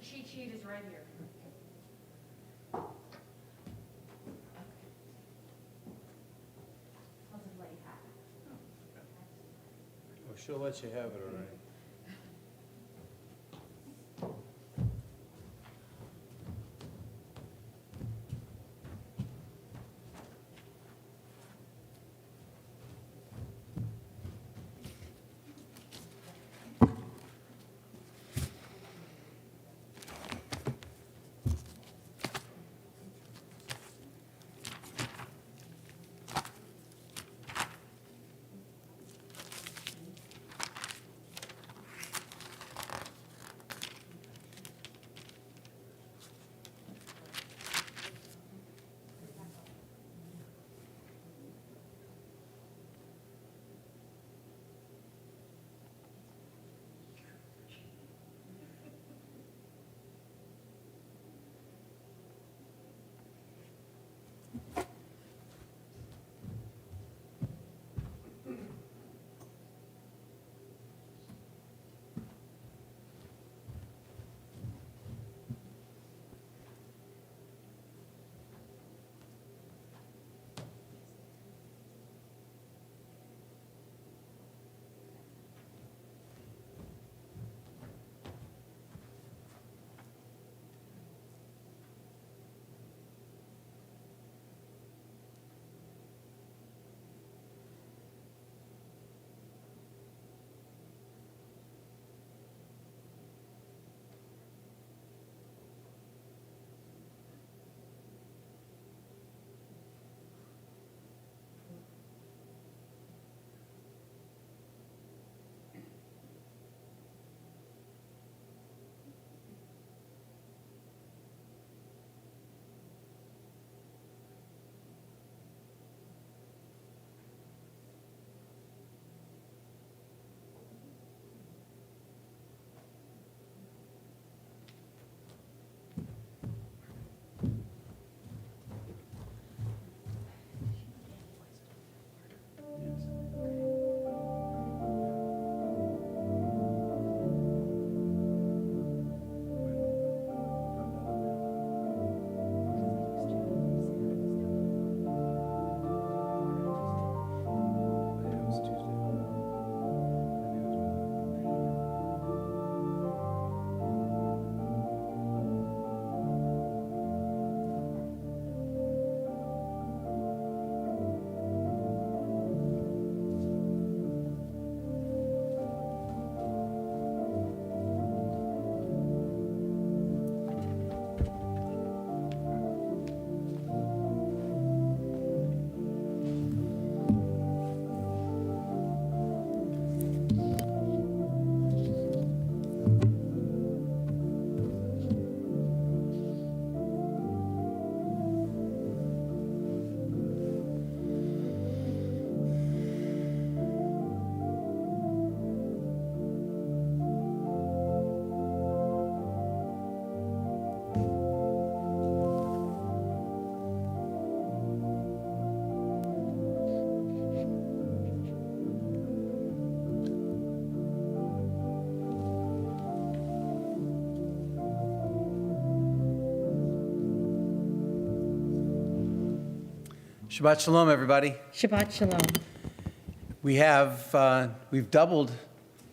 cheat sheet is right here. I'll just let you have it. Well, she'll let you have it, all right. Shabbat Shalom, everybody. Shabbat Shalom. We've doubled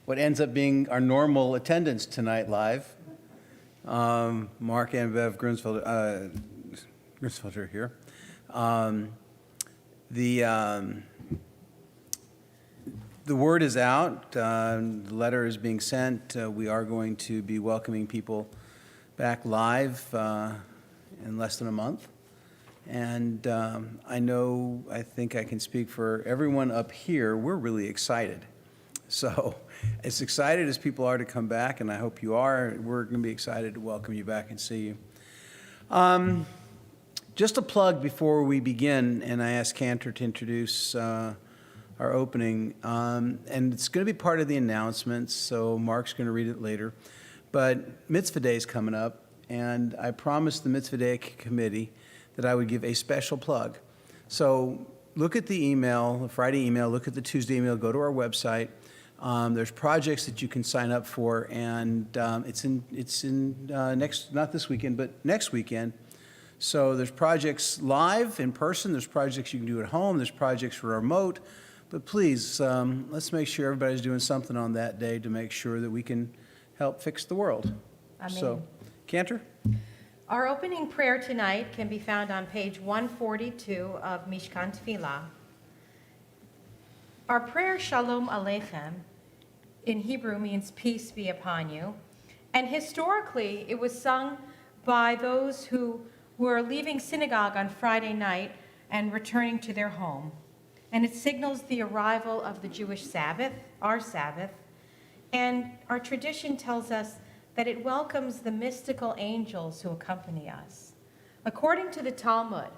what ends up being our normal attendance tonight live. Mark and Bev Grunsfelder are here. The word is out. The letter is being sent. We are going to be welcoming people back live in less than a month. And I think I can speak for everyone up here. We're really excited. So as excited as people are to come back, and I hope you are, we're going to be excited to welcome you back and see you. Just a plug before we begin, and I asked Cantor to introduce our opening, and it's going to be part of the announcements, so Mark's going to read it later. But Mitzvah Day is coming up, and I promised the Mitzvah Day committee that I would give a special plug. So look at the email, the Friday email, look at the Tuesday email, go to our website. There's projects that you can sign up for, and it's in not this weekend, but next weekend. So there's projects live, in person, there's projects you can do at home, there's projects for remote, but please, let's make sure everybody's doing something on that day to make sure that we can help fix the world. Amen. So, Cantor? Our opening prayer tonight can be found on page 142 of Mishkan T'fillah. Our prayer, Shalom Aleichem, in Hebrew means peace be upon you. And historically, it was sung by those who were leaving synagogue on Friday night and returning to their home. And it signals the arrival of the Jewish Sabbath, our Sabbath. And our tradition tells us that it welcomes the mystical angels who accompany us. According to the Talmud,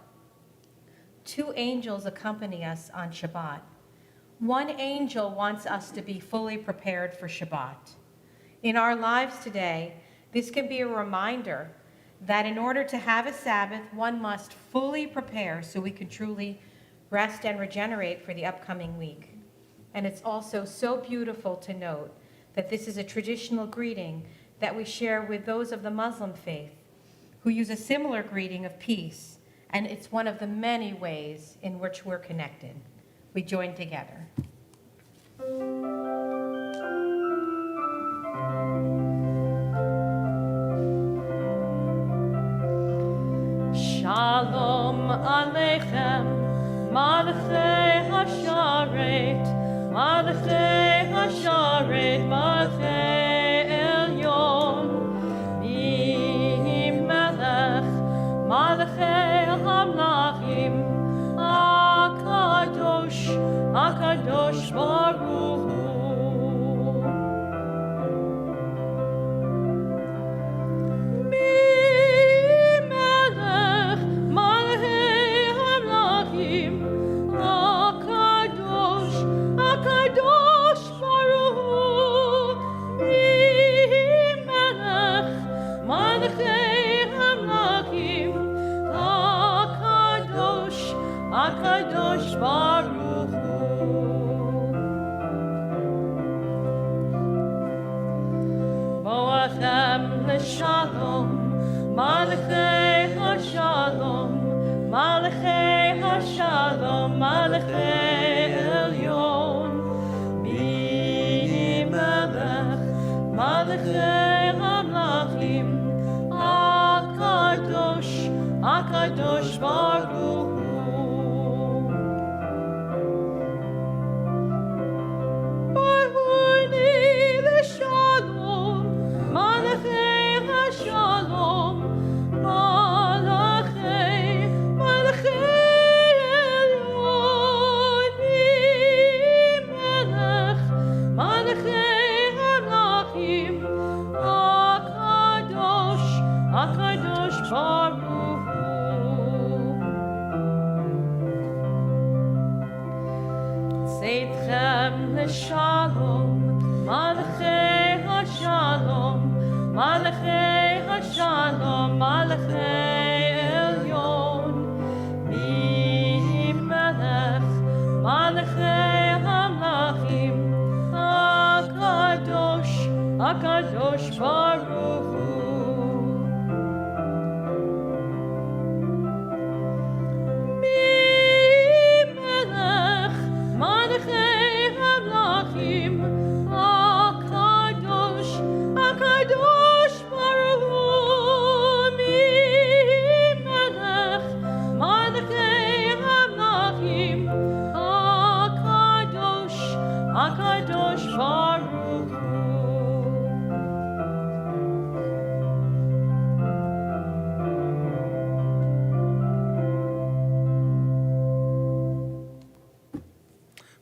2 angels accompany us on Shabbat. One angel wants us to be fully prepared for Shabbat. In our lives today, this can be a reminder that in order to have a Sabbath, one must fully prepare so we can truly rest and regenerate for the upcoming week. And it's also so beautiful to note that this is a traditional greeting that we share with those of the Muslim faith who use a similar greeting of peace, and it's one of the many ways in which we're connected. We join together. Shalom Aleichem, Malachei Hasharet, Malachei Hasharet, Malachei Elyon, Melech, Malachei Hamlachim, Akadosh Baruch Hu. Melech, Malachei Hamlachim, Akadosh Baruch Hu. Melech, Malachei Hamlachim, Akadosh Baruch Hu. Boachem l'shalom, Malachei Hashalom, Malachei Hashalom, Malachei Elyon, Melech, Malachei Hamlachim, Akadosh Baruch Hu. Shalom, Malachei Hashalom, Malachei Hashalom, Malachei Elyon, Melech, Malachei Hamlachim, Akadosh Baruch Hu.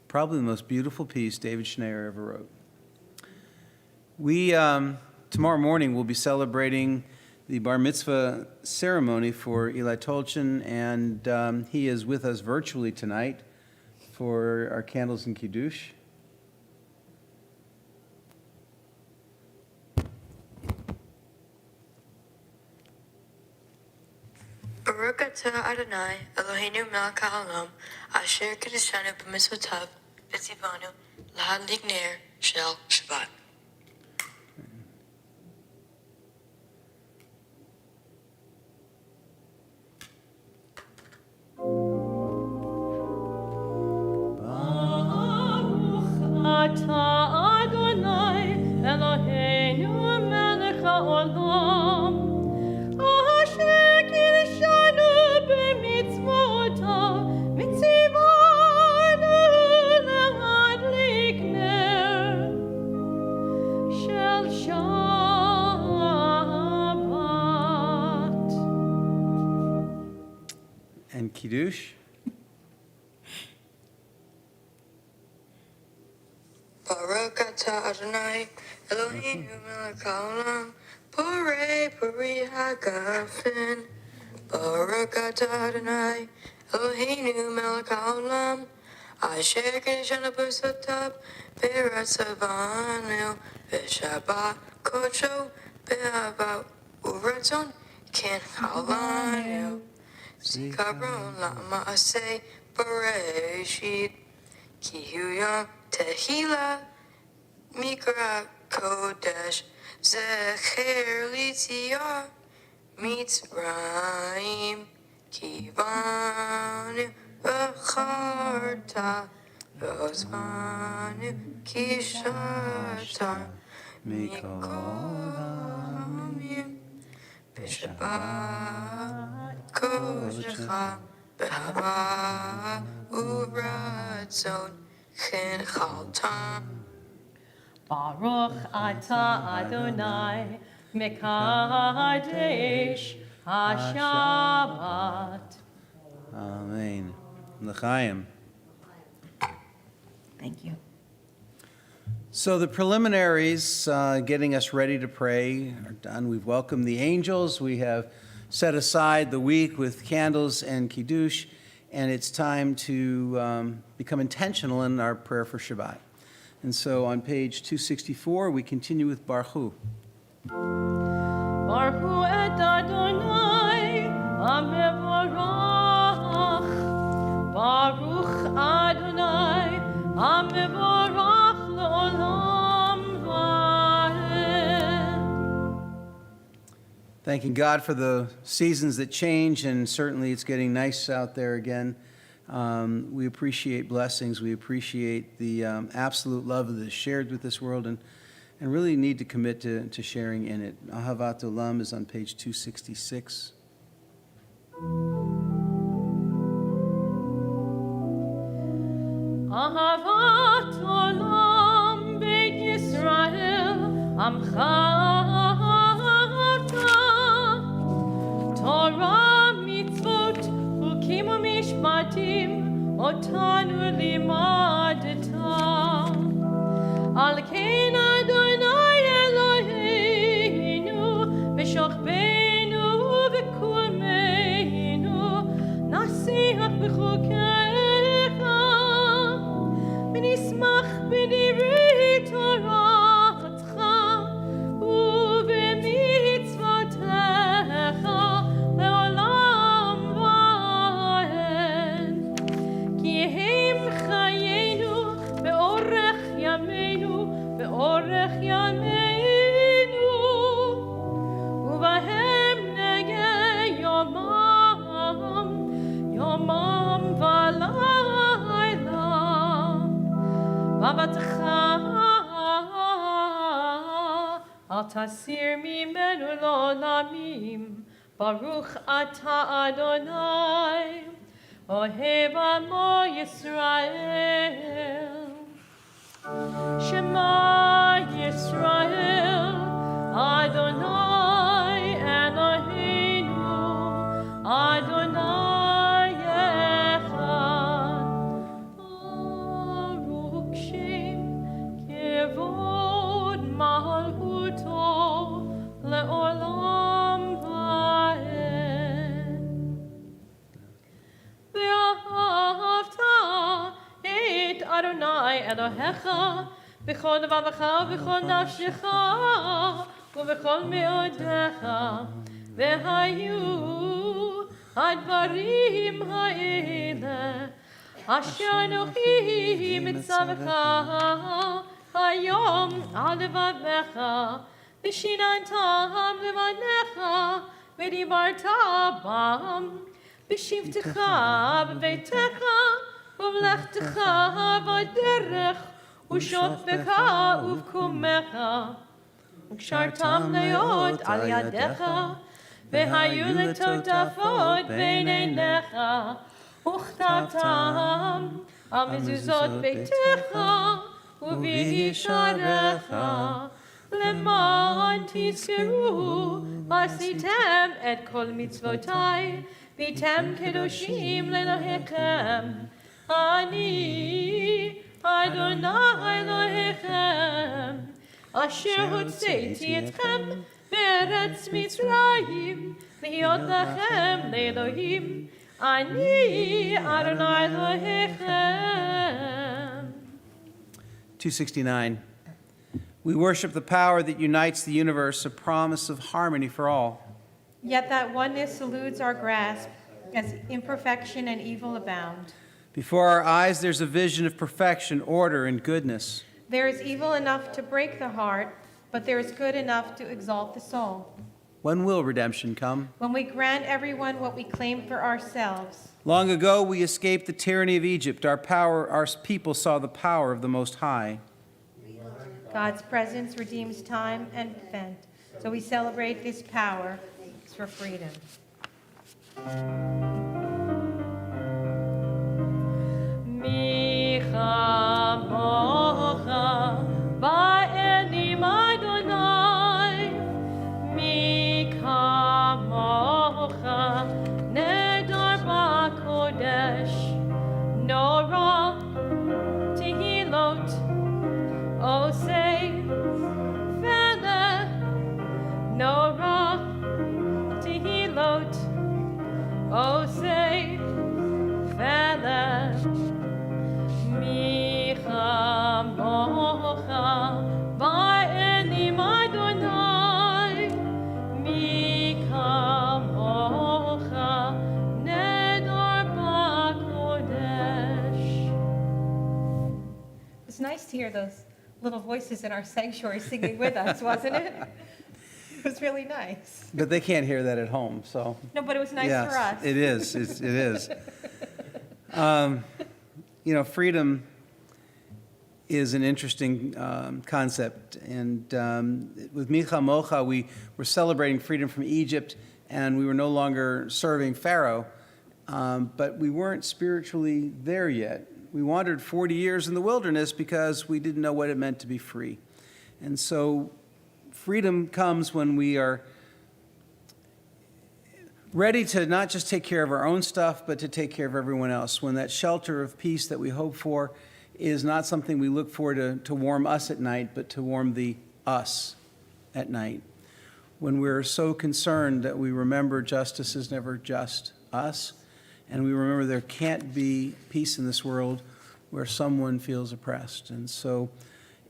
Probably the most beautiful piece David Schneider ever wrote. We, tomorrow morning, will be celebrating the bar mitzvah ceremony for Eli Tolchin, and he is with us virtually tonight for our candles and kiddush. Baruch atah Adonai, Eloheinu melech haolam, asher kiddushanu b'mitzvotav, v'tzivanu lahadlik ner shel Shabbat. Ata Adonai Eloheinu melech haolam asher kidshanu b'mitzvotav mitzivanu lahadlik ner shel Shabbat. And Kiddush? Baruch atah Adonai Eloheinu melech haolam Borei peri hagafen. Baruch atah Adonai Eloheinu melech haolam Asher kidshanu b'mitzvotav v'ratzavanu v'shabbat kodsho b'ahava u'ratzon ken halanu zikaron la'maaseh bereshit ki hu yom tehillah mikra kodesh zecher litziyah mitzrayim kivanu v'charta v'ozvanu kishata mikol hamim v'shabbat kodesha b'hava u'ratzon chen chaltam. Baruch atah Adonai Mekadesh HaShabbat. Amen. L'chaim. Thank you. So the preliminaries, getting us ready to pray, are done. We've welcomed the angels. We have set aside the week with candles and Kiddush, and it's time to become intentional in our prayer for Shabbat. And so on page 264, we continue with Baruch Hu. Baruch Hu et Adonai HaMevorach. Baruch Adonai HaMevorach le'olam va'ed. Thanking God for the seasons that change, and certainly it's getting nice out there again. We appreciate blessings. We appreciate the absolute love that is shared with this world, and really need to commit to sharing in it. Ahavat Olam is on page 266. Ahavat olam beit Yisrael amcha Torah mitzvot chukim u'mishpatim otanu limadeta al kein Adonai Eloheinu v'shochbeinu v'kumeinu nasiach b'chukecha v'nismach b'divrei Toratcha ובמצוותיך לעולם ועד. כי הם חיינו באורך ימינו, באורך ימינו, ובהם נגע יומם, יומם ולילה. מבטך אל תסיר ממנו לעולמים. ברוך אתה אדוני, אוהב עמו ישראל. שמע ישראל, אדוני אלוהינו, אדוני אחד. ברוך שם כבוד מלכותו לעולם ועד. ואהבת את אדוני אלוהיך בכל לבבך ובכל נפשך ובכל מאודיך. והיו הדברים האלה אשר אנוכי מצווך היום על לבבך, ושיננתם לבניך, ודיברת בם, בשבתך בביתך, ובלכתך בדרך, ושוכבך ובקומך, וקשרתם להיות על ידיך, והיו לטוטפות בין עיניך, וכתבתם על מזוזות ביתך, ובישעריך, למען תזכרו, עשיתם את כל מצוותיי, והייתם קדושים לאלוהיכם. אני, אדוני אלוהיכם, אשר הוצאתי אתכם מארץ מצרים, להיות לכם לאלוהים. אני, אדוני אלוהיכם. 269. We worship the power that unites the universe, a promise of harmony for all. Yet that oneness eludes our grasp as imperfection and evil abound. Before our eyes, there's a vision of perfection, order, and goodness. There is evil enough to break the heart, but there is good enough to exalt the soul. When will redemption come? When we grant everyone what we claim for ourselves. Long ago, we escaped the tyranny of Egypt. Our people saw the power of the Most High. God's presence redeems time and event, so we celebrate this power for freedom. מי כמוך באלים אדוני, מי כמוך נדר בקודש, נורא תהילות עושה פלא, נורא תהילות עושה פלא. מי כמוך באלים אדוני, מי כמוך נדר בקודש. It was nice to hear those little voices in our sanctuary singing with us, wasn't it? It was really nice. But they can't hear that at home, so. No, but it was nice Yes, for us. it is. It is. Freedom is an interesting concept. And with Micha Mocha, we were celebrating freedom from Egypt, and we were no longer serving Pharaoh. But we weren't spiritually there yet. We wandered 40 years in the wilderness because we didn't know what it meant to be free. And so freedom comes when we are ready to not just take care of our own stuff, but to take care of everyone else. When that shelter of peace that we hope for is not something we look for to warm us at night, but to warm the us at night. When we're so concerned that we remember justice is never just us, and we remember there can't be peace in this world where someone feels oppressed. And so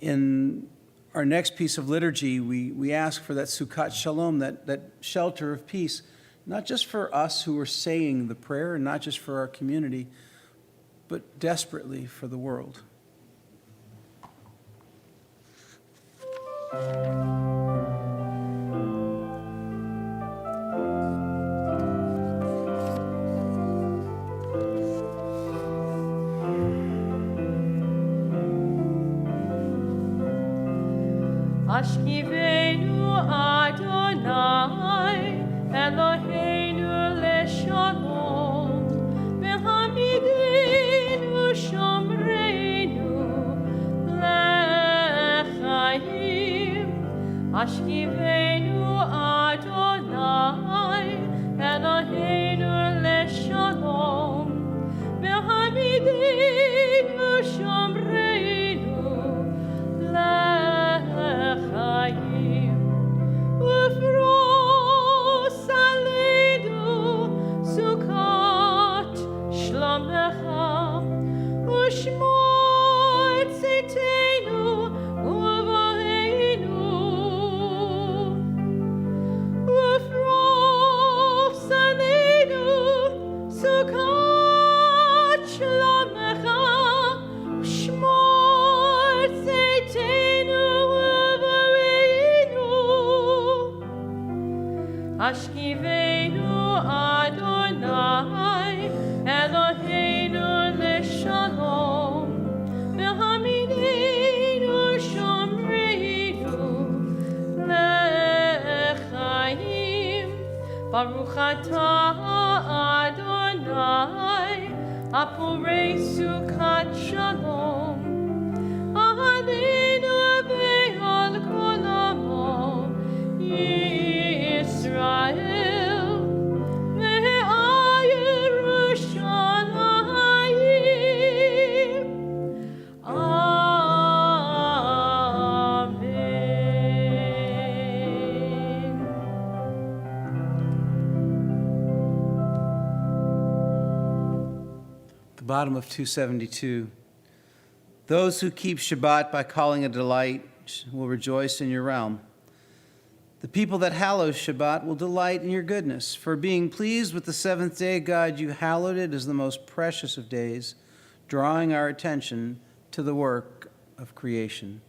in our next piece of liturgy, we ask for that Sukkot Shalom, that shelter of peace, not just for us who are saying the prayer, and not just for our community, but desperately for the world. Ashkivenu Adonai, Eloheinu leshalom, v'hamidinu shomreinu lechaim. Ashkivenu Adonai, Eloheinu leshalom, v'hamidinu shomreinu lechaim. Ashkivenu Adonai Eloheinu leshalom V'hamidenu shomreinu lechaim Baruch atah Adonai Aporei sukat shalom Ahadenu be'al kol amo Yisrael ve'ayerushalayim Amen. The bottom of 272. Those who keep Shabbat by calling a delight will rejoice in your realm. The people that hallow Shabbat will delight in your goodness. For being pleased with the seventh day, God, you hallowed it as the most precious of days, drawing our attention to the work of creation.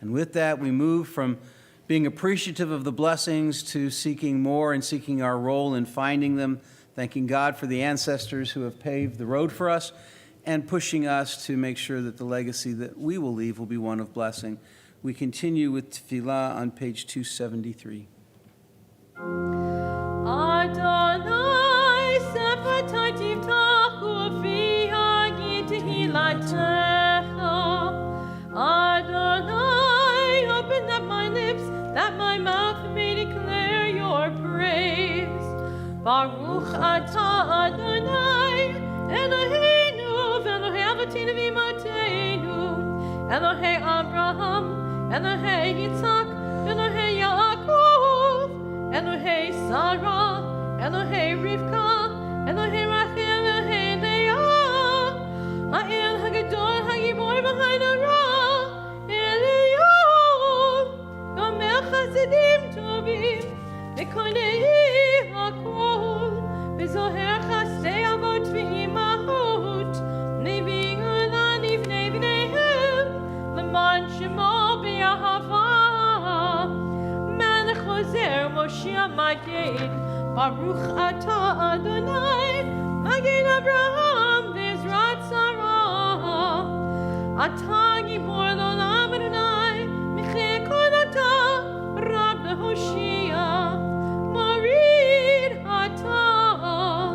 And with that, we move from being appreciative of the blessings to seeking more and seeking our role in finding them, thanking God for the ancestors who have paved the road for us, and pushing us to make sure that the legacy that we will leave will be one of blessing. We continue with T'fillah on page 273. Adonai sefatai tiftachu fi hagid tehilatecha. Adonai, open up my lips that my mouth may declare your praise. Baruch atah Adonai Eloheinu v'Elohei avotinu v'imotenu Elohei Abraham Elohei Yitzhak, Elohei Yaakov, Elohei Sarah, Elohei Rivka, Elohei Rachel, Elohei Leah, Ha'el Hagadol Hagibor B'Hainara, Eliyahu, Gomer Chasedim Tovim, V'Konei Hakol, V'Zoher Chasdei Avot V'Imahot, Nevi Ula Nivnei V'Neihem, L'man Shemo B'Yahava, Melech Ozer Moshe Maged, Baruch atah Adonai, Maged Abraham V'Ezrat Sarah, Atah Gibor L'Olam Adonai, Michei Kol Atah, Rab L'Hoshia, Morid Atah,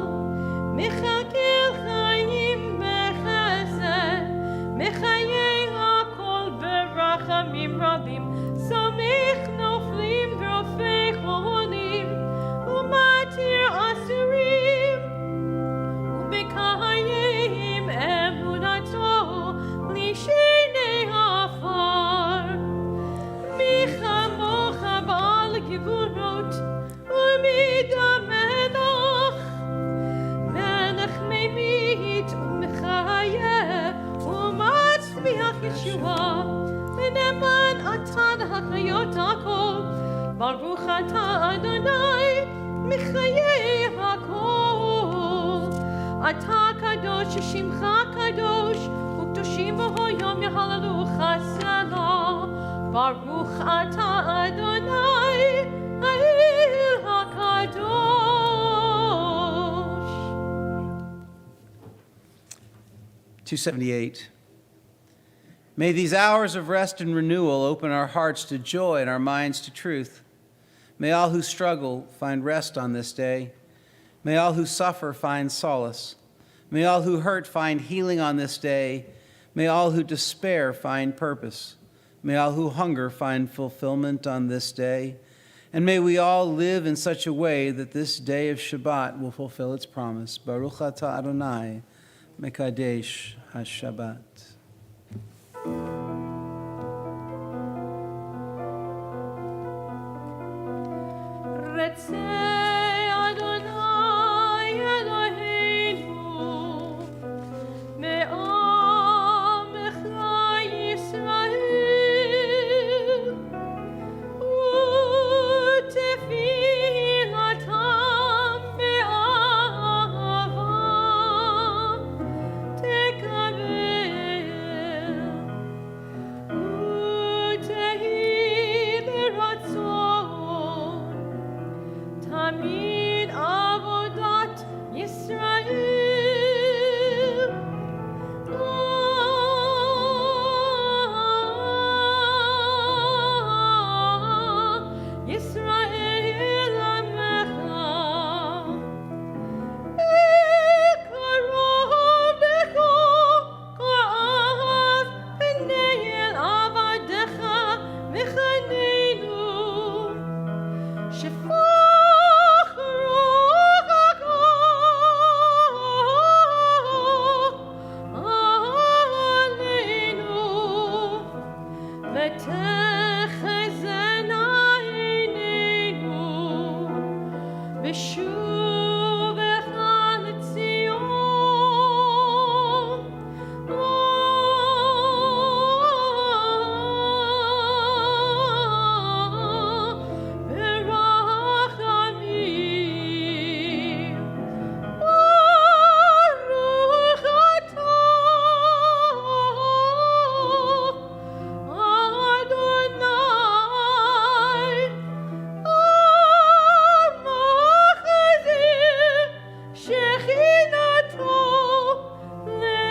Mechakel Chayim B'Chesed, Mechayei Hakol B'Rachamim Rabim, Samech Noflim V'Rofei Cholim, Umatir Asurim, U'Bekayim Emunato, Lishenei Afar, Micha Mocha Ba'al Gevurot, U'Mida Melech, Melech Memit U'Mechayeh, U'Matzliach Yeshua, V'Neman Atah Hachayot Hakol, Baruch atah Adonai, Michayei Hakol. Atah Kadosh, Shimcha Kadosh, U'Kdoshim B'Ho Yom Yehalalucha Selah. Baruch atah Adonai, Ha'el HaKadosh. 278. May these hours of rest and renewal open our hearts to joy and our minds to truth. May all who struggle find rest on this day. May all who suffer find solace. May all who hurt find healing on this day. May all who despair find purpose. May all who hunger find fulfillment on this day. And may we all live in such a way that this day of Shabbat will fulfill its promise. Baruch atah Adonai, Mekadesh HaShabbat. Retzei Adonai Eloheinu, me'amecha Yisrael, u'tefilatam be'ahava tekabel, u'tehi beratzon. ושובך לציון. ברחמים ברוך אתה אדוני המחזיר שכינתו לציון.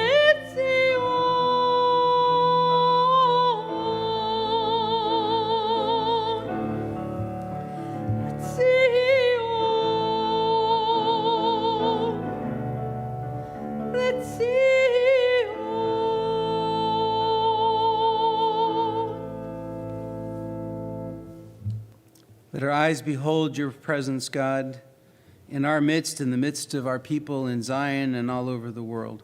Let our eyes behold your presence, God, in our midst, in the midst of our people in Zion and all over the world.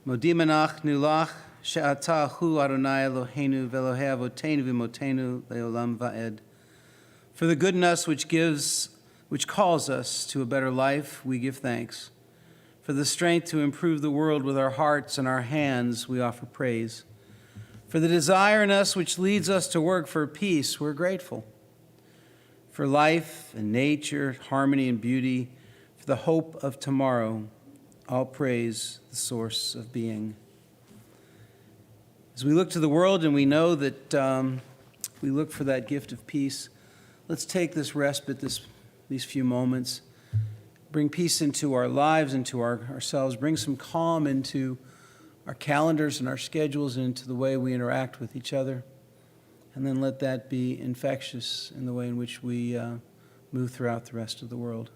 Modimanach nulach she'ata hu Adonai Eloheinu ve'Elohei avotenu v'imotenu le'olam va'ed. For the good in us which calls us to a better life, we give thanks. For the strength to improve the world with our hearts and our hands, we offer praise. For the desire in us which leads us to work for peace, we're grateful. For life and nature, harmony and beauty, for the hope of tomorrow, all praise the source of being. As we look to the world and we know that we look for that gift of peace, let's take this respite, these few moments, bring peace into our lives, into ourselves, bring some calm into our calendars and our schedules, and into the way we interact with each other. And then let that be infectious in the way in which we move throughout the rest of the world.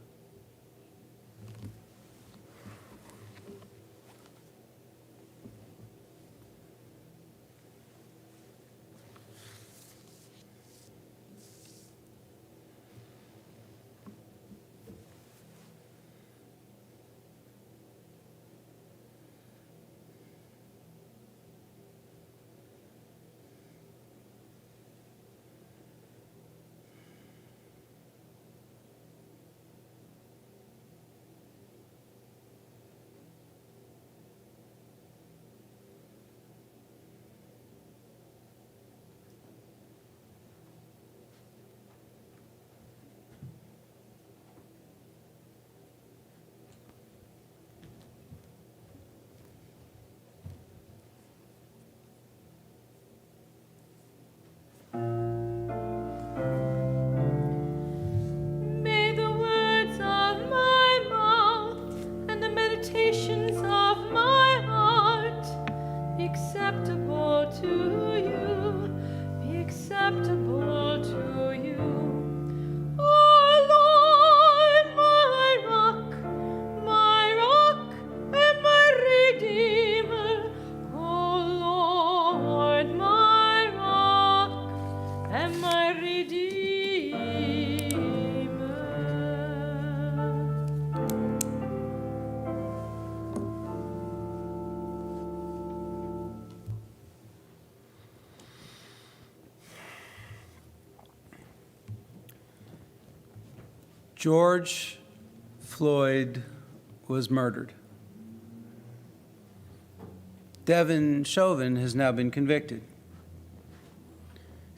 May the words of my mouth and the meditations of my heart be acceptable to you, be acceptable to you. O Lord, my rock and my redeemer. O Lord, my rock and my redeemer. George Floyd was murdered. Devin Chauvin has now been convicted.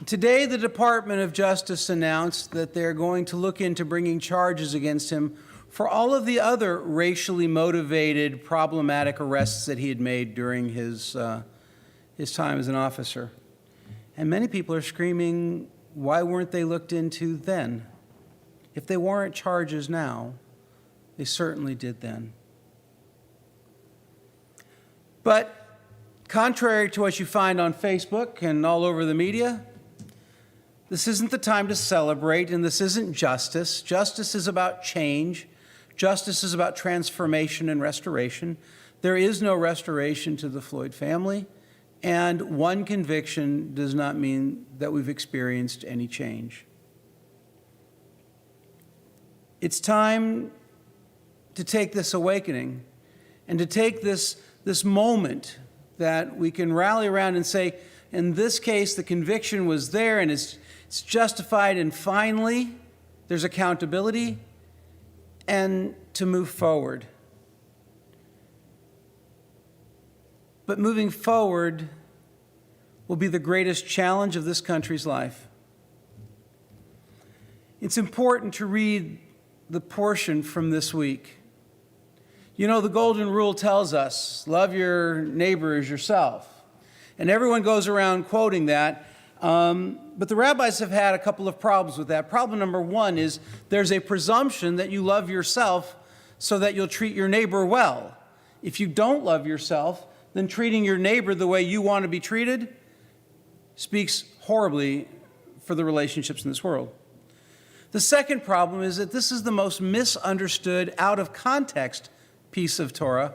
Today, the Department of Justice announced that they're going to look into bringing charges against him for all of the other racially motivated, problematic arrests that he had made during his time as an officer. And many people are screaming, why weren't they looked into then? If they warrant charges now, they certainly did then. But contrary to what you find on Facebook and all over the media, this isn't the time to celebrate, and this isn't justice. Justice is about change. Justice is about transformation and restoration. There is no restoration to the Floyd family, and one conviction does not mean that we've experienced any change. It's time to take this awakening and to take this moment that we can rally around and say, in this case, the conviction was there and it's justified, and finally, there's accountability, and to move forward. But moving forward will be the greatest challenge of this country's life. It's important to read the portion from this week. You know, the golden rule tells us, love your neighbor as yourself. And everyone goes around quoting that. But the rabbis have had a couple of problems with that. Problem number one is there's a presumption that you love yourself so that you'll treat your neighbor well. If you don't love yourself, then treating your neighbor the way you want to be treated speaks horribly for the relationships in this world. The second problem is that this is the most misunderstood, out of context piece of Torah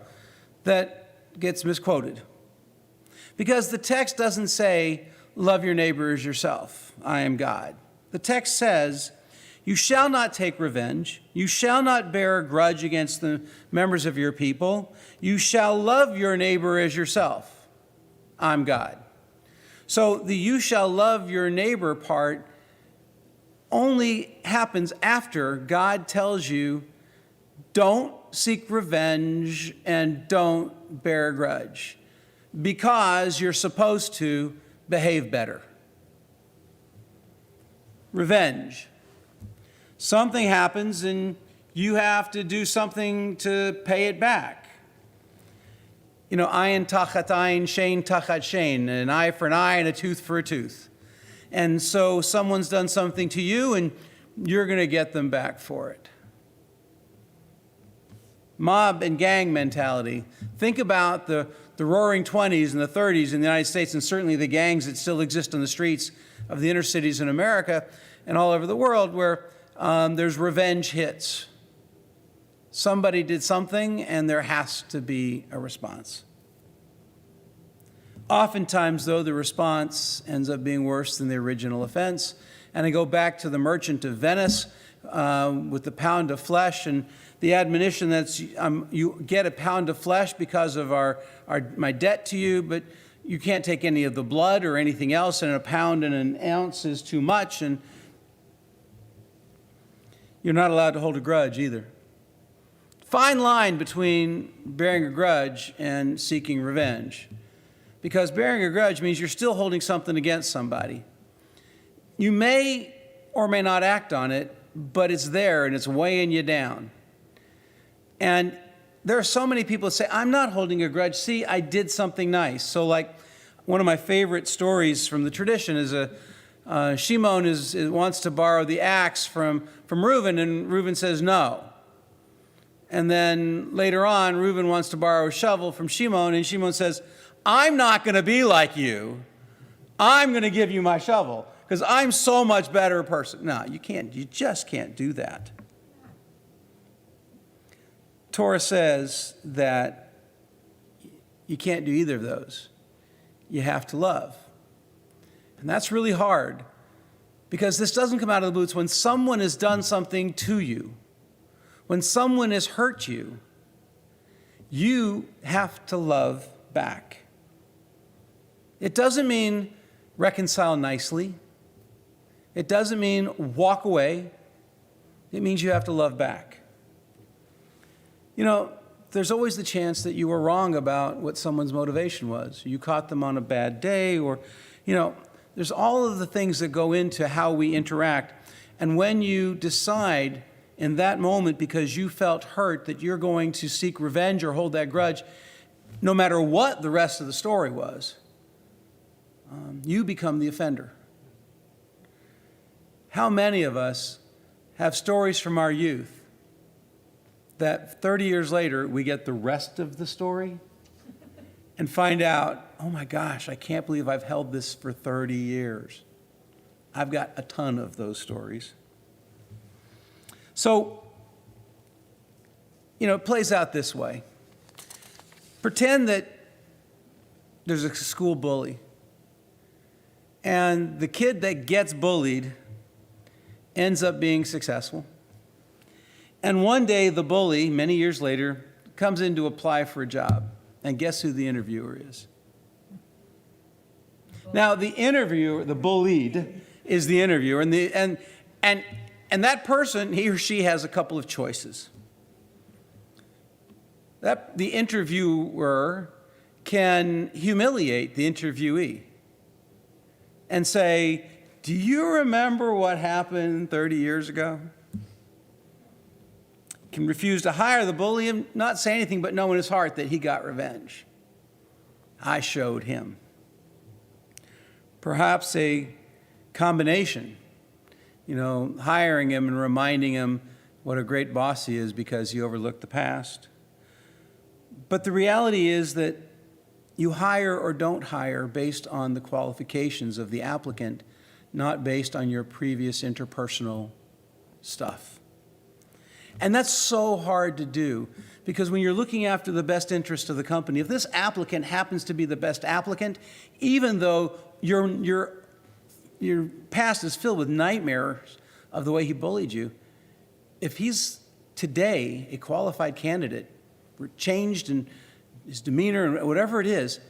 that gets misquoted. Because the text doesn't say, love your neighbor as yourself, I am God. The text says, you shall not take revenge. You shall not bear a grudge against the members of your people. You shall love your neighbor as yourself. I'm God. So the you shall love your neighbor part only happens after God tells you, don't seek revenge and don't bear a grudge, because you're supposed to behave better. Revenge. Something happens and you have to do something to pay it back. You know, ayin tachat ayin, shein tachat shein, an eye for an eye and a tooth for a tooth. And so someone's done something to you and you're going to get them back for it. Mob and gang mentality. Think about the roaring 20s and the 30s in the United States, and certainly the gangs that still exist on the streets of the inner cities in America and all over the world, where there's revenge hits. Somebody did something and there has to be a response. Oftentimes, though, the response ends up being worse than the original offense. And I go back to the merchant of Venice with the pound of flesh and the admonition that's you get a pound of flesh because of my debt to you, but you can't take any of the blood or anything else, and a pound and an ounce is too much, and you're not allowed to hold a grudge either. Fine line between bearing a grudge and seeking revenge, because bearing a grudge means you're still holding something against somebody. You may or may not act on it, but it's there and it's weighing you down. And there are so many people that say, I'm not holding a grudge. See, I did something nice. So like one of my favorite stories from the tradition is Shimon wants to borrow the axe from Reuben, and Reuben says no. And then later on, Reuben wants to borrow a shovel from Shimon, and Shimon says, I'm not going to be like you. I'm going to give you my shovel because I'm so much better a person. No, you can't. You just can't do that. Torah says that you can't do either of those. You have to love. And that's really hard because this doesn't come out of the blue. It's when someone has done something to you, when someone has hurt you, you have to love back. It doesn't mean reconcile nicely. It doesn't mean walk away. It means you have to love back. You know, there's always the chance that you were wrong about what someone's motivation was. You caught them on a bad day, or, you know, there's all of the things that go into how we interact. And when you decide in that moment, because you felt hurt, that you're going to seek revenge or hold that grudge, no matter what the rest of the story was, you become the offender. How many of us have stories from our youth that 30 years later, we get the rest of the story and find out, oh my gosh, I can't believe I've held this for 30 years. I've got a ton of those stories. So, you know, it plays out this way. Pretend that there's a school bully, and the kid that gets bullied ends up being successful. And one day, the bully, many years later, comes in to apply for a job. And guess who the interviewer is? Now, the interviewer, the bullied, is the interviewer. And And that person, he or she, has a couple of choices. The interviewer can humiliate the interviewee and say, do you remember what happened 30 years ago? Can refuse to hire the bully and not say anything but know in his heart that he got revenge. I showed him. Perhaps a combination, hiring him and reminding him what a great boss he is because he overlooked the past. But the reality is that you hire or don't hire based on the qualifications of the applicant, not based on your previous interpersonal stuff. And that's so hard to do because when you're looking after the best interest of the company, if this applicant happens to be the best applicant, even though your past is filled with nightmares of the way he bullied you, if he's today a qualified candidate, changed in his demeanor and whatever it is,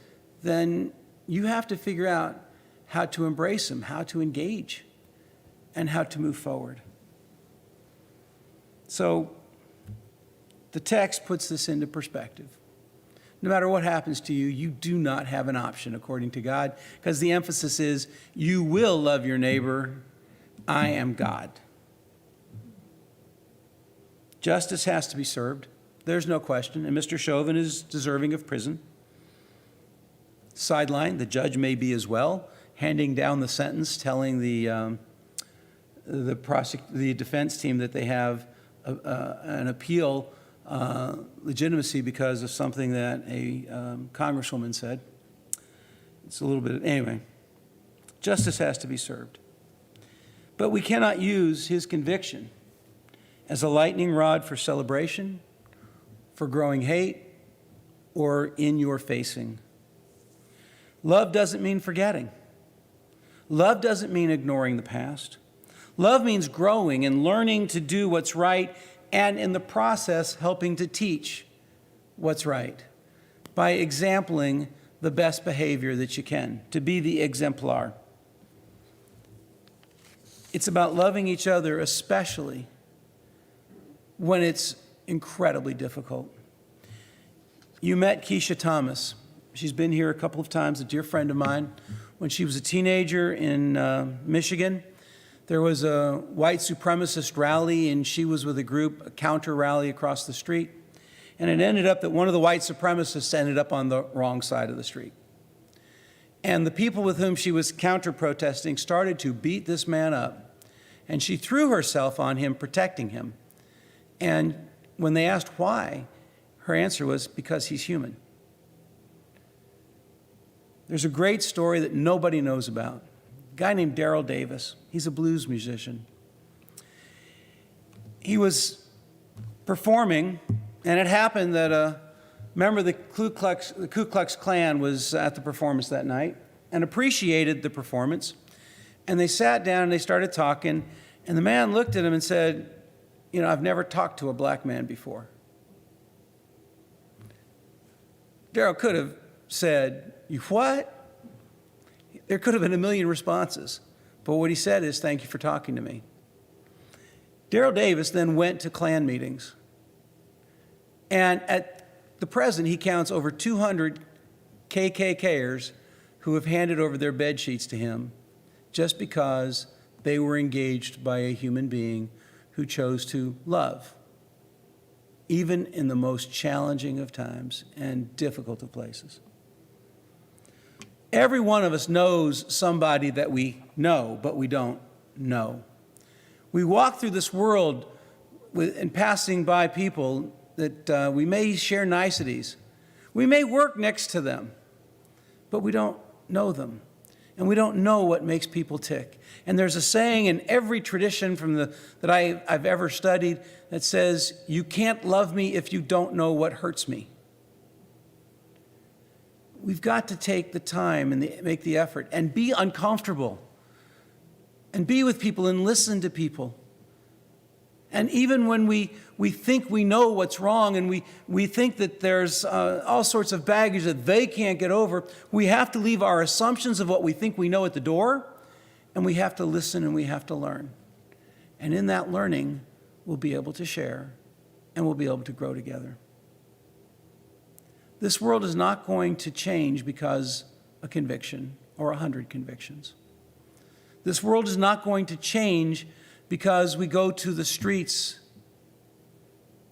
then you have to figure out how to embrace him, how to engage, and how to move forward. So the text puts this into perspective. No matter what happens to you, you do not have an option according to God, because the emphasis is you will love your neighbor. I am God. Justice has to be served. There's no question. And Mr. Chauvin is deserving of prison. Sideline, the judge may be as well, handing down the sentence, telling the defense team that they have an appeal legitimacy because of something that a congresswoman said. It's a little bit, anyway. Justice has to be served. But we cannot use his conviction as a lightning rod for celebration, for growing hate, or in your facing. Love doesn't mean forgetting. Love doesn't mean ignoring the past. Love means growing and learning to do what's right, and in the process, helping to teach what's right by exempling the best behavior that you can, to be the exemplar. It's about loving each other, especially when it's incredibly difficult. You met Keisha Thomas. She's been here a couple of times, a dear friend of mine. When she was a teenager in Michigan, there was a white supremacist rally, and she was with a group, a counter rally across the street. And it ended up that one of the white supremacists ended up on the wrong side of the street. And the people with whom she was counter-protesting started to beat this man up. And she threw herself on him, protecting him. And when they asked why, her answer was, because he's human. There's a great story that nobody knows about. A guy named Daryl Davis. He's a blues musician. He was performing, and it happened that a member of the Ku Klux Klan was at the performance that night and appreciated the performance. And they sat down and they started talking, and the man looked at him and said, I've never talked to a black man before. Daryl could have said, you what? There could have been a million responses. But what he said is, thank you for talking to me. Daryl Davis then went to Klan meetings. And at the present, he counts over 200 KKKers who have handed over their bed sheets to him just because they were engaged by a human being who chose to love, even in the most challenging of times and difficult of places. Every one of us knows somebody that we know, but we don't know. We walk through this world and passing by people that we may share niceties. We may work next to them, but we don't know them. And we don't know what makes people tick. And there's a saying in every tradition that I've ever studied that says, you can't love me if you don't know what hurts me. We've got to take the time and make the effort and be uncomfortable and be with people and listen to people. And even when we think we know what's wrong and we think that there's all sorts of baggage that they can't get over, we have to leave our assumptions of what we think we know at the door, and we have to listen and we have to learn. And in that learning, we'll be able to share and we'll be able to grow together. This world is not going to change because a conviction or 100 convictions. This world is not going to change because we go to the streets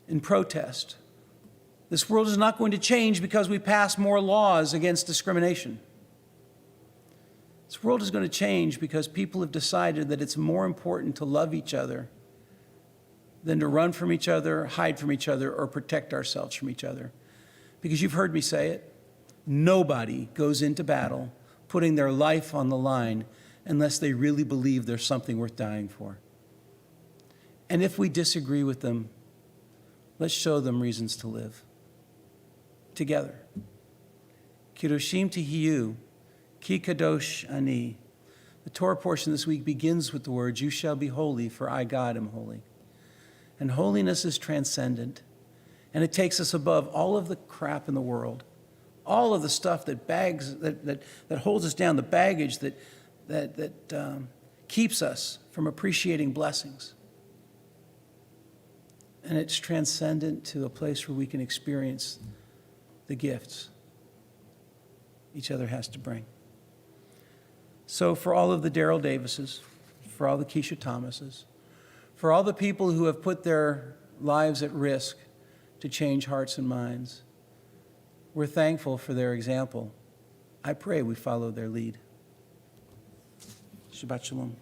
in protest. This world is not going to change because we pass more laws against discrimination. This world is going to change because people have decided that it's more important to love each other than to run from each other, hide from each other, or protect ourselves from each other. Because you've heard me say it, nobody goes into battle putting their life on the line unless they really believe there's something worth dying for. And if we disagree with them, let's show them reasons to live together. Kidoshim tihiyu, ki kadosh ani. The Torah portion this week begins with the words, "You shall be holy, for I, God, am holy." And holiness is transcendent. And it takes us above all of the crap in the world, all of the stuff that holds us down, the baggage that keeps us from appreciating blessings. And it's transcendent to a place where we can experience the gifts each other has to bring. So for all of the Daryl Davises, for all the Keisha Thomases, for all the people who have put their lives at risk to change hearts and minds, we're thankful for their example. I pray we follow their lead. Shabbat Shalom.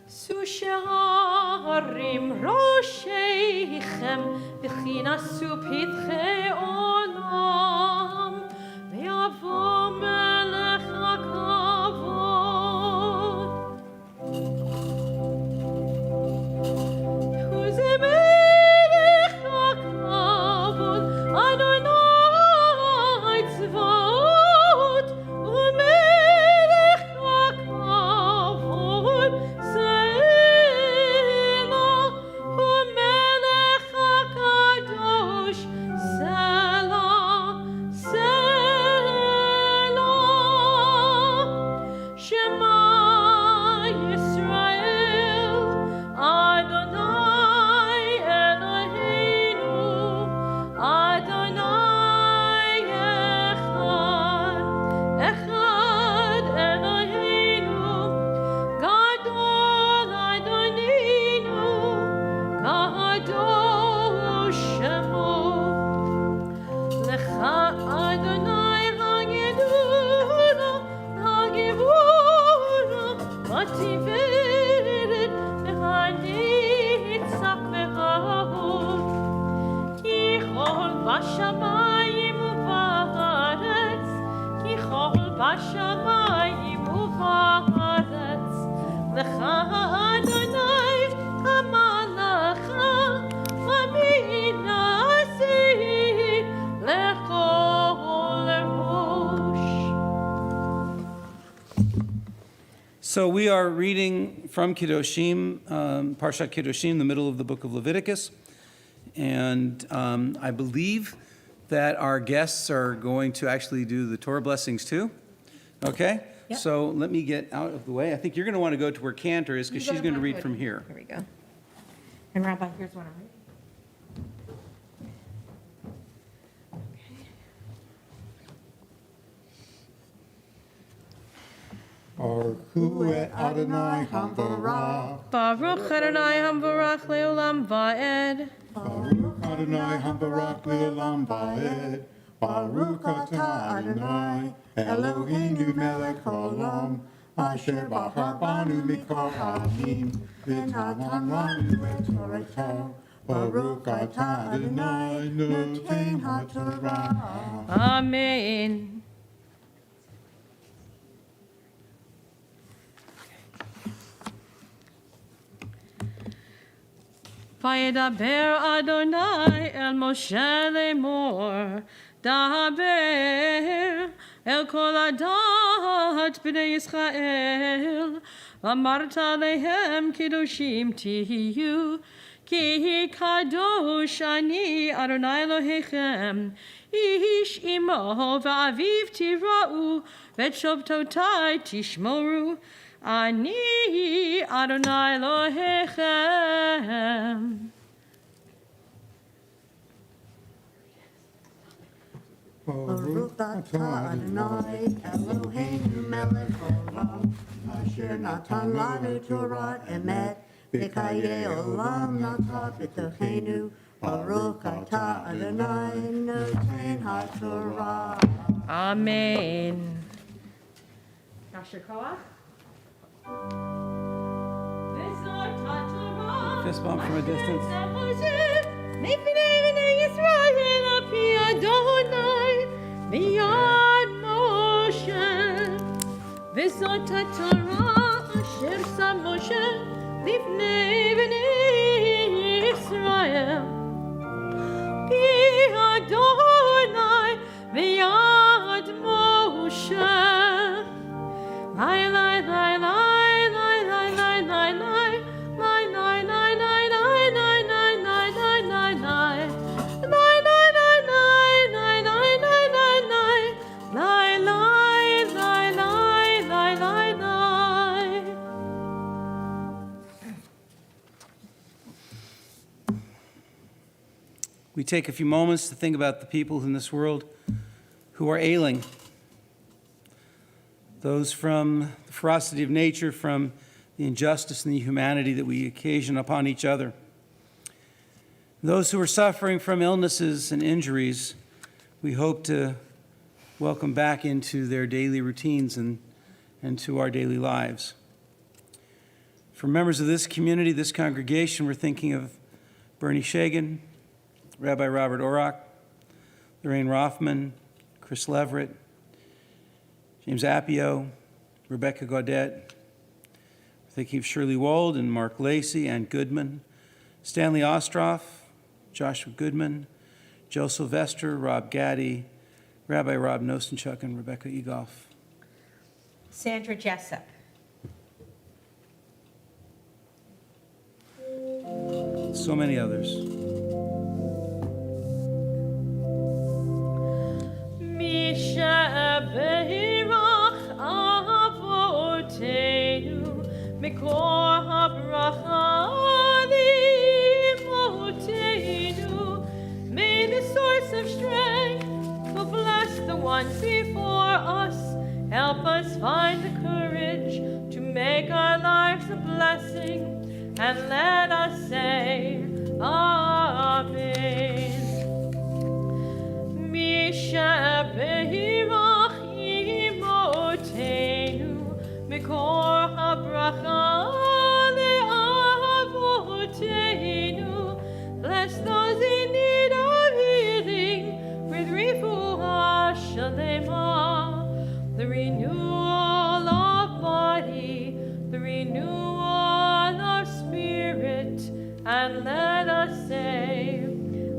Susharim Rosheichem B'chinasu Pitche Olam V'yavo Melech HaKavod Who's a Melech HaKavod Adonai Tzvaot U'melech HaKavod So we are reading from Kedoshim, Parshat Kedoshim, the middle of the book of Leviticus. And I believe that our guests are going to actually do the Torah blessings too. Okay? Yep. So let me get out of the way. I think you're going to want to go to where Cantor is because she's going to read from here. Here we go. And Rabbi, here's what I'm reading. Baruch hu et Adonai hamvarach. Baruch Adonai Hamvarach Leolam Va'ed. Baruch Adonai hamvarach le'olam va'ed. Baruch atah Adonai Eloheinu melech haolam. Asher bachar banu mikol ha'amim. V'natan lanu et Toratav. Baruch atah Adonai noten ha'torah. Amen. Vayedaber Adonai el Moshe lemor, daber el kol adat b'nei Yisrael, v'amarta lehem kedoshim tihiyu, כי קדוש אני אדוני אלוהיכם, איש אמו ואביו תראו, ואת שבתותי תשמרו, אני אדוני אלוהיכם. Baruch atah Adonai Eloheinu melech haolam, asher natan lanu Torah emet, v'chayei olam nata b'tochenu. Baruch atah Adonai noten haTorah. Amen. Yasher Koach. Fist bump from a distance. B'yad Moshe, v'zot haTorah asher sam Moshe lifnei bnei Yisrael. B'Adonai v'yad Moshe. Lai lai lai lai lai lai lai lai lai lai lai lai lai lai lai lai lai lai lai lai. We take a few moments to think about the people in this world who are ailing. Those from the ferocity of nature, from the injustice and the humanity that we occasion upon each other. Those who are suffering from illnesses and injuries, we hope to welcome back into their daily routines and to our daily lives. For members of this community, this congregation, we're thinking of Bernie Shagan, Rabbi Robert Orach, Lorraine Rothman, Chris Leverett, James Appio, Rebecca Gaudet. We're thinking of Shirley Wold and Mark Lacey, Ann Goodman, Stanley Ostroff, Joshua Goodman, Joe Sylvester, Rob Gaddy, Rabbi Rob Nostenchuk, and Rebecca Egoff. Sandra Jessup. So many others. Beirach avotenu mikor habracha limotenu. May the source of strength who bless the ones before us help us find the courage to make our lives a blessing, and let us say Amen. Misha Beirach imotenu mikor habracha le'avotenu. Bless those in need of healing with refuah shalema, the renewal of body, the renewal of spirit, and let us say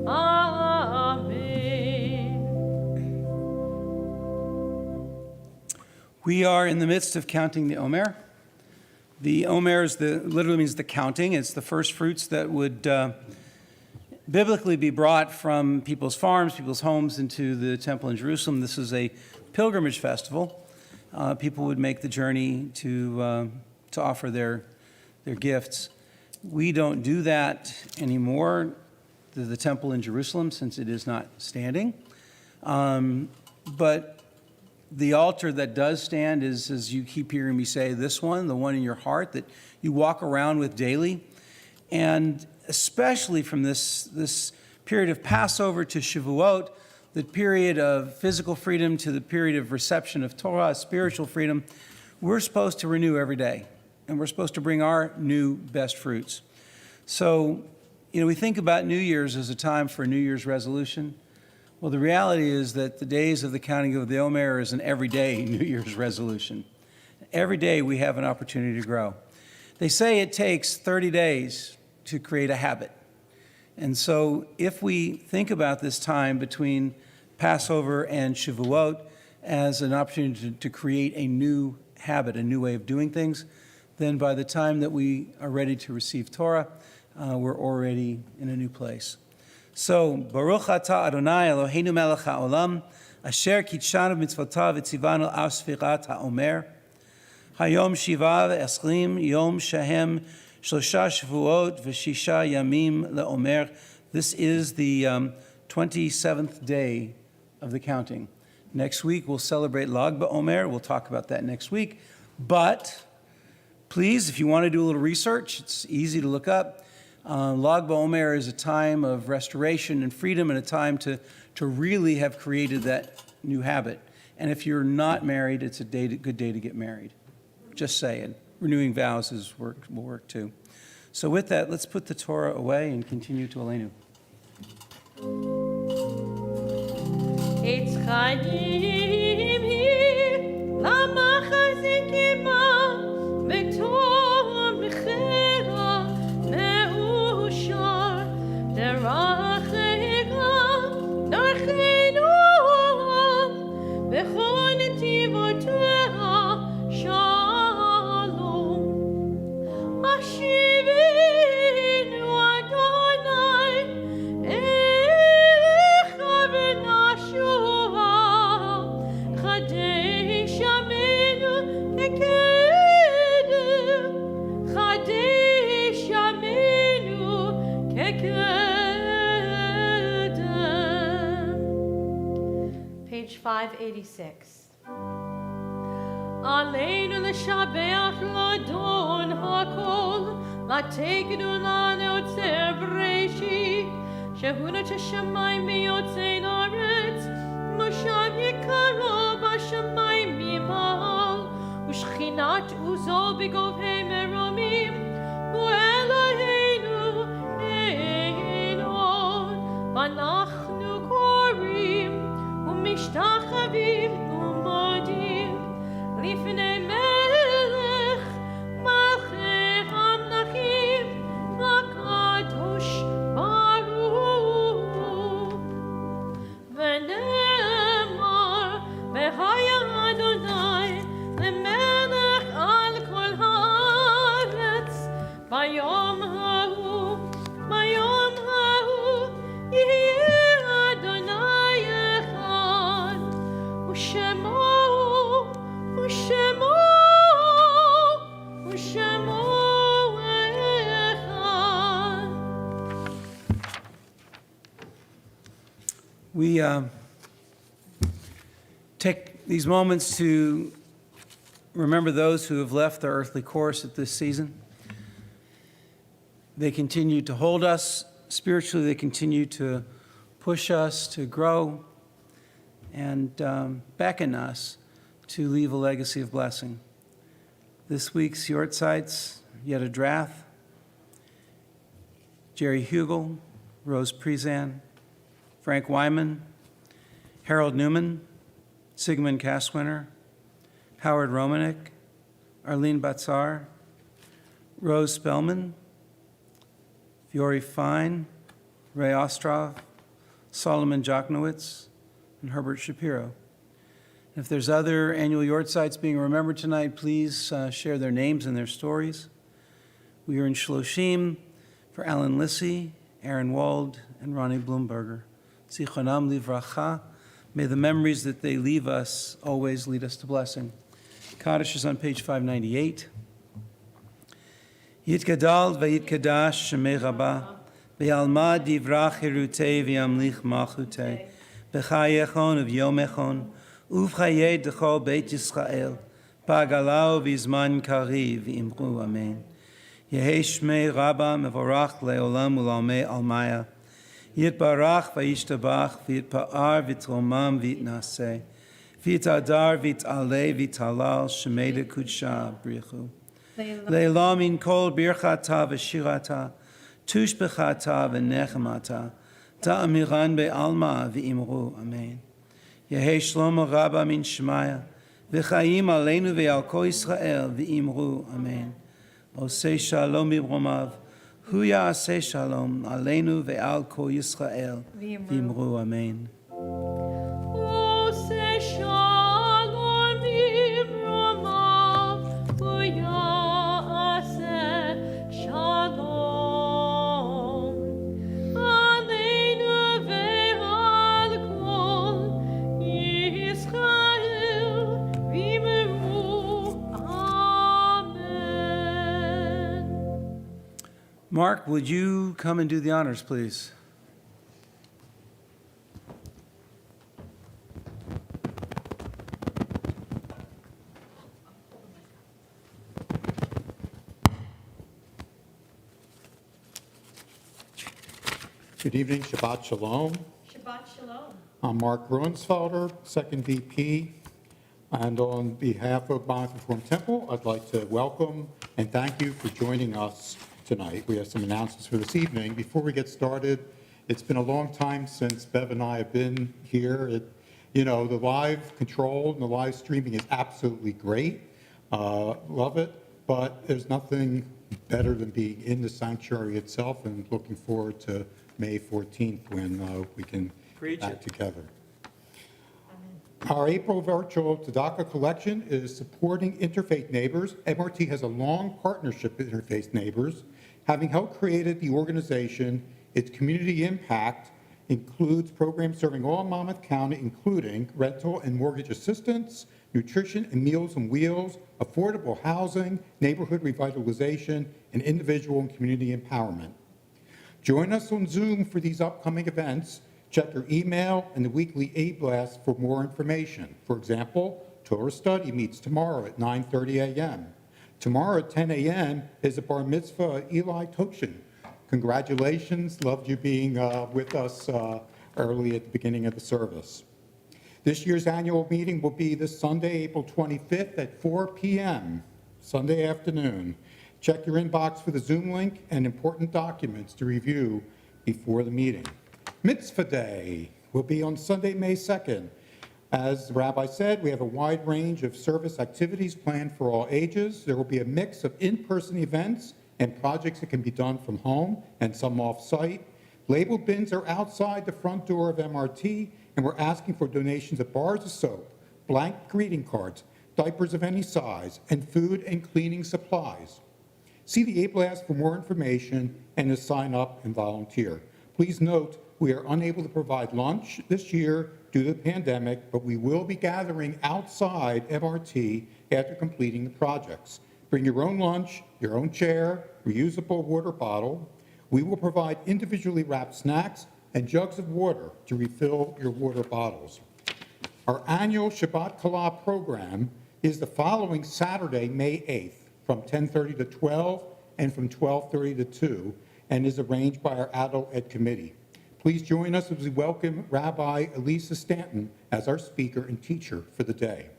Amen. We are in the midst of counting the Omer. The Omer literally means the counting. It's the first fruits that would biblically be brought from people's farms, people's homes into the temple in Jerusalem. This is a pilgrimage festival. People would make the journey to offer their gifts. We don't do that anymore to the temple in Jerusalem since it is not standing. But the altar that does stand is, as you keep hearing me say, this one, the one in your heart that you walk around with daily. And especially from this period of Passover to Shavuot, the period of physical freedom to the period of reception of Torah, spiritual freedom, we're supposed to renew every day. And we're supposed to bring our new best fruits. So, we think about New Year's as a time for a New Year's resolution. Well, the reality is that the days of the counting of the Omer is an everyday New Year's resolution. Every day we have an opportunity to grow. They say it takes 30 days to create a habit. And so if we think about this time between Passover and Shavuot as an opportunity to create a new habit, a new way of doing things, then by the time that we are ready to receive Torah, we're already in a new place. So, Baruch atah Adonai Eloheinu melech haolam, asher kitshanu mitzvotav v'tzivanu al sfirat haomer, hayom shiva v'eschlim yom shehem shlosha shvuot v'shisha yamim leomer. This is the 27th day of the counting. Next week, we'll celebrate Lag BaOmer. We'll talk about that next week. But please, if you want to do a little research, it's easy to look up. Lag BaOmer is a time of restoration and freedom and a time to really have created that new habit. And if you're not married, it's a good day to get married. Just saying. Renewing vows will work too. So with that, let's put the Torah away and continue to Aleinu. It's Chaim here, lama chazikima, v'tom mechera, me'ushar, derachega, darchenu, v'chol netivoteha, shalom. Ashivinu Adonai, elecha v'nashua, Chadesh Yameinu kekedem, Chadesh Yameinu kekedem. Page 586. עלינו לשבח לאדון הכל, לתקנו לנו עוצר בראשית, שהוא נוטה השמיים ויוצאין הארץ, מושב יקרו בשמיים ממעל, ושכינת עוזו בגובהי מרומים, הוא אלוהינו אין עוד, ואנחנו קוראים ומשתחווים ומודים. לפני מלך מלכי המלכים הקדוש ברוך ונאמר והיה אדוני למלך על כל הארץ ביום ההוא יהיה אדוני אחד ושמו We take these moments to remember those who have left their earthly course at this season. They continue to hold us spiritually. They continue to push us to grow and beckon us to leave a legacy of blessing. This week's Yortzites, Yetta Drath, Jerry Hugel, Rose Prezan, Frank Wyman, Harold Newman, Sigmund Kastwinter, Howard Romanek, Arlene Batzar, Rose Spellman, Fiore Fine, Ray Ostrov, Solomon Joknowitz, and Herbert Shapiro. If there's other annual Yortzites being remembered tonight, please share their names and their stories. We are in Shloshim for Alan Lissy, Aaron Wald, and Ronnie Bloomberger. Zichronam livracha. May the memories that they leave us always lead us to blessing. Kaddish is on page 598. Yitgadal v'yitkadash shemei rabba, v'yalma divrach hirutei v'yamlich malchutei, v'chayechon v'yomechon, uv'chayei d'chol beit Yisrael, ba'galau v'izman kari v'imru amen. Yehei shmei rabba mevorach le'olam u'lalmei almaya, Yitbarach v'yishtabach v'yitpa'ar v'yitromam v'yitnaseh, v'yitadar v'yitaleh v'yitalal shemei kudsha brichu. Leila min kol birchata v'shirata, tushbechata v'nechemata, ta'amiran be'alma v'imru, amen. Yehei shlomo rabba min shmaya, v'chayim aleinu ve'al kol Yisrael v'imru, amen. Osei shalom b'bromav, hu ya'aseh shalom aleinu ve'al kol Yisrael v'imru, amen. Oseh shalom b'bromav, hu ya'aseh shalom. Mark, would you come and do the honors, please? Good evening, Shabbat Shalom. Shabbat Shalom. I'm Mark Gruensfelder, second VP, and on behalf of Monmouth Reformed Temple, I'd like to welcome and thank you for joining us tonight. We have some announcements for this evening. Before we get started, it's been a long time since Bev and I have been here. The live control and the live streaming is absolutely great. Love it, but there's nothing better than being in the sanctuary itself, and looking forward to May 14th when we can Preach back it. together. Our April virtual Tzedakah collection is supporting Interfaith Neighbors. MRT has a long partnership with Interfaith Neighbors. Having helped create the organization, its community impact includes programs serving all Monmouth County, including rental and mortgage assistance, nutrition and meals on wheels, affordable housing, neighborhood revitalization, and individual and community empowerment. Join us on Zoom for these upcoming events. Check your email and the weekly e-blast for more information. For example, Torah Study meets tomorrow at 9:30 a.m. Tomorrow at 10 a.m. is a bar mitzvah at Eli Toshin. Congratulations, loved you being with us early at the beginning of the service. This year's annual meeting will be this Sunday, April 25th at 4 p.m., Sunday afternoon. Check your inbox for the Zoom link and important documents to review before the meeting. Mitzvah Day will be on Sunday, May 2nd. As the Rabbi said, we have a wide range of service activities planned for all ages. There will be a mix of in-person events and projects that can be done from home and some off-site. Labeled bins are outside the front door of MRT, and we're asking for donations of bars of soap, blank greeting cards, diapers of any size, and food and cleaning supplies. See the e-blast for more information and to sign up and volunteer. Please note, we are unable to provide lunch this year due to the pandemic, but we will be gathering outside MRT after completing the projects. Bring your own lunch, your own chair, reusable water bottle. We will provide individually wrapped snacks and jugs of water to refill your water bottles. Our annual Shabbat T'fillah program is the following Saturday, May 8th, from 10:30 to 12 and from 12:30 to 2, and is arranged by our Adult Ed Committee. Please join us as we welcome Rabbi Elisa Stanton as our speaker and teacher for the day.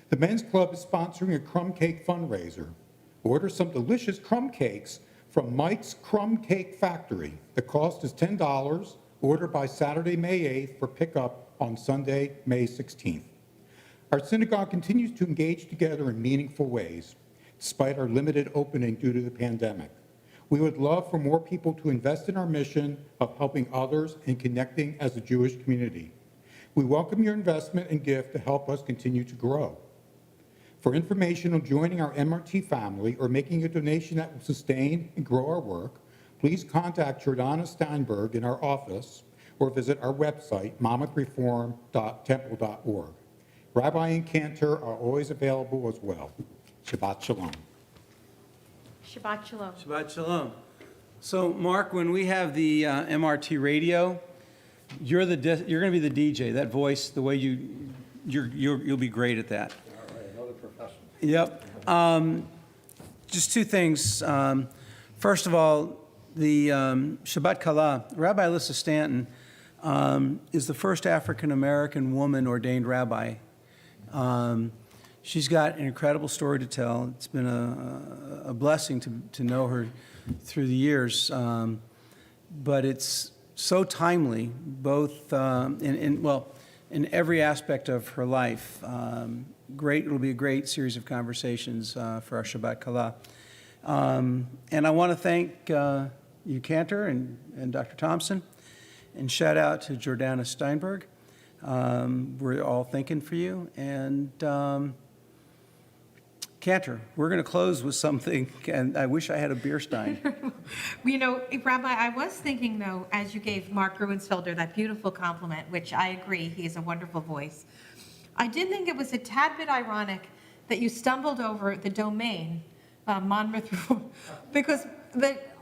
The Men's Club is sponsoring a crumb cake fundraiser. Order some delicious crumb cakes from Mike's Crumb Cake Factory. The cost is $10. Order by Saturday, May 8th for pickup on Sunday, May 16th. Our synagogue continues to engage together in meaningful ways, despite our limited opening due to the pandemic. We would love for more people to invest in our mission of helping others and connecting as a Jewish community. We welcome your investment and gift to help us continue to grow. For information on joining our MRT family or making a donation that will sustain and grow our work, please contact Jordana Steinberg in our office or visit our website, monmouthreform.temple.org. Rabbi and Cantor are always available as well. Shabbat Shalom. Shabbat Shalom. Shabbat Shalom. So, Mark, when we have the MRT radio, you're going to be the DJ. That voice, the way you'll be great at that. All right, another profession. Yep. Just two things. First of all, the Shabbat T'fillah, Rabbi Elisa Stanton is the first African-American woman ordained rabbi. She's got an incredible story to tell. It's been a blessing to know her through the years. But it's so timely, both in every aspect of her life. It'll be a great series of conversations for our Shabbat T'fillah. And I want to thank you, Cantor, and Dr. Thompson, and shout out to Jordana Steinberg. We're all thinking for you. And Cantor, we're going to close with something, and I wish I had a beer stein. Rabbi, I was thinking, though, as you gave Mark Gruensfelder that beautiful compliment, which I agree, he has a wonderful voice, I did think it was a tad bit ironic that you stumbled over the domain, Monmouth, because